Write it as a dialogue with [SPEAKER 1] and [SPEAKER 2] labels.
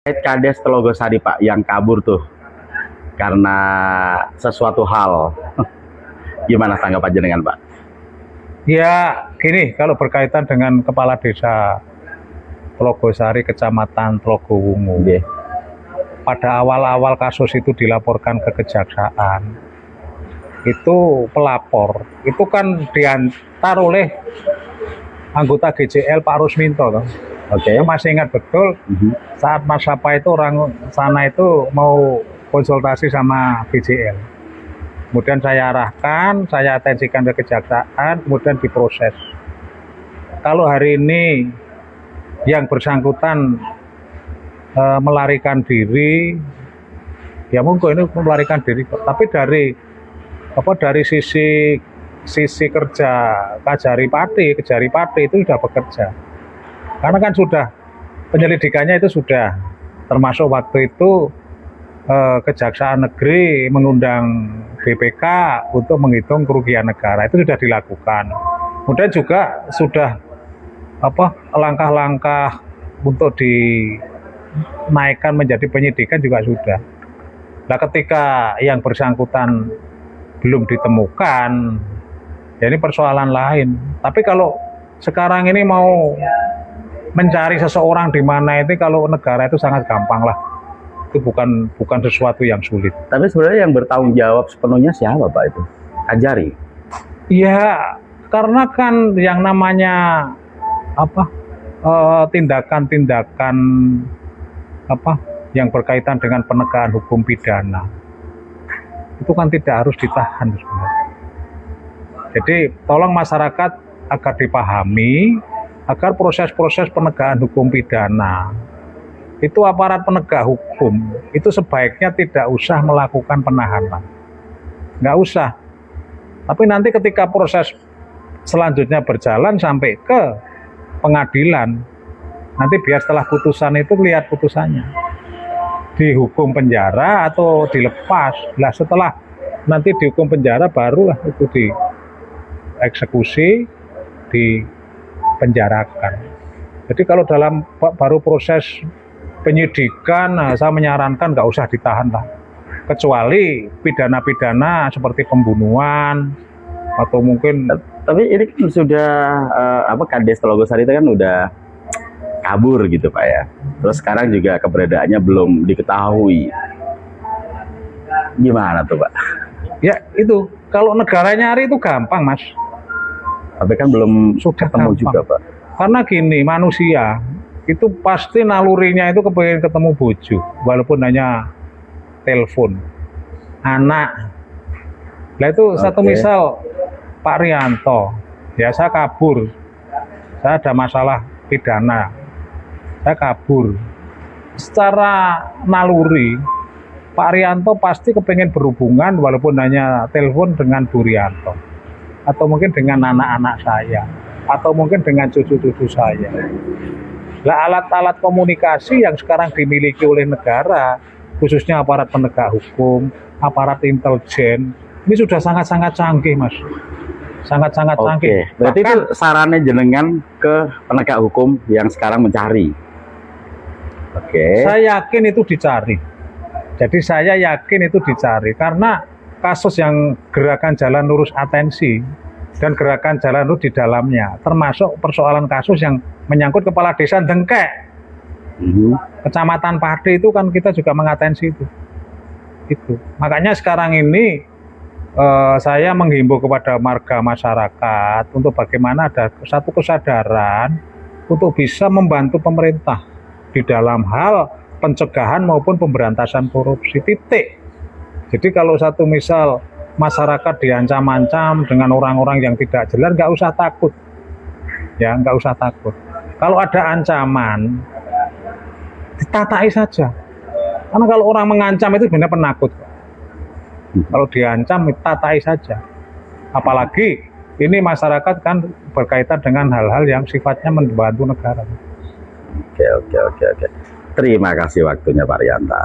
[SPEAKER 1] Kades Telogosari Pak yang kabur tuh karena sesuatu hal. Gimana tanggapan jenengan Pak?
[SPEAKER 2] Ya gini, kalau berkaitan dengan Kepala Desa Telogosari Kecamatan Tlogowungu, pada awal-awal kasus itu dilaporkan ke Kejaksaan, itu pelapor itu kan diantar oleh anggota GJL Pak Rusminto toh. Saya masih ingat betul saat Mas Sapa itu orang sana itu mau konsultasi sama GJL. Kemudian saya arahkan, saya atensikan ke Kejaksaan, kemudian diproses. Kalau hari ini yang bersangkutan melarikan diri, ya monggo ini melarikan diri. Tapi dari sisi kerja Kejari Pati itu sudah bekerja. Karena kan sudah penyelidikannya itu sudah, termasuk waktu itu Kejaksaan Negeri mengundang BPK untuk menghitung kerugian negara, itu sudah dilakukan. Kemudian juga sudah langkah-langkah untuk dinaikkan menjadi penyidikan juga sudah. Nah ketika yang bersangkutan belum ditemukan, ya ini persoalan lain. Tapi kalau sekarang ini mau mencari seseorang di mana itu, kalau negara itu sangat gampang lah. Itu bukan sesuatu yang sulit.
[SPEAKER 1] Tapi sebenarnya yang bertanggung jawab sepenuhnya siapa Pak itu? Kejari?
[SPEAKER 2] Iya, karena kan yang namanya tindakan-tindakan yang berkaitan dengan penegakan hukum pidana itu kan tidak harus ditahan sebenarnya. Jadi tolong masyarakat agar dipahami, agar proses-proses penegakan hukum pidana itu aparat penegak hukum itu sebaiknya tidak usah melakukan penahanan, nggak usah. Tapi nanti ketika proses selanjutnya berjalan sampai ke pengadilan, nanti biar setelah putusan itu lihat putusannya, dihukum penjara atau dilepas. Nah setelah nanti dihukum penjara barulah itu dieksekusi, dipenjarakan. Jadi kalau dalam baru proses penyidikan, saya menyarankan nggak usah ditahan lah. Kecuali pidana-pidana seperti pembunuhan atau mungkin.
[SPEAKER 1] Tapi ini kan sudah Kades Telogosari itu kan udah kabur gitu Pak ya. Terus sekarang juga keberadaannya belum diketahui. Gimana tuh Pak?
[SPEAKER 2] Ya itu kalau negara nyari itu gampang Mas.
[SPEAKER 1] Tapi kan belum
[SPEAKER 2] sudah
[SPEAKER 1] ketemu
[SPEAKER 2] gampang
[SPEAKER 1] juga Pak.
[SPEAKER 2] Karena gini, manusia itu pasti nalurinya itu kepengen ketemu bojo, walaupun hanya telepon, anak. Nah itu satu misal Pak Rianto, ya saya kabur, saya ada masalah pidana, saya kabur. Secara naluri, Pak Rianto pasti kepengen berhubungan walaupun hanya telepon dengan Bu Rianto, atau mungkin dengan anak-anak saya, atau mungkin dengan cucu-cucu saya. Lah alat-alat komunikasi yang sekarang dimiliki oleh negara, khususnya aparat penegak hukum, aparat intelijen, ini sudah sangat-sangat canggih Mas. Sangat-sangat canggih.
[SPEAKER 1] Berarti itu sarannya jenengan ke penegak hukum yang sekarang mencari.
[SPEAKER 2] Saya yakin itu dicari. Jadi saya yakin itu dicari karena kasus yang gerakan Jalan Lurus Atensi dan gerakan Jalan Lurus di dalamnya, termasuk persoalan kasus yang menyangkut Kepala Desa Dengkek, Kecamatan Pati itu kan kita juga mengatensi itu. Makanya sekarang ini saya menghimbau kepada warga masyarakat untuk bagaimana ada satu kesadaran untuk bisa membantu pemerintah di dalam hal pencegahan maupun pemberantasan korupsi. Titik. Jadi kalau satu misal masyarakat diancam-ancam dengan orang-orang yang tidak jelas, nggak usah takut. Ya, nggak usah takut. Kalau ada ancaman, ditatai saja. Karena kalau orang mengancam itu benar penakut. Kalau diancam, ditatai saja. Apalagi ini masyarakat kan berkaitan dengan hal-hal yang sifatnya membantu negara.
[SPEAKER 1] Oke. Terima kasih waktunya Pak Rianta.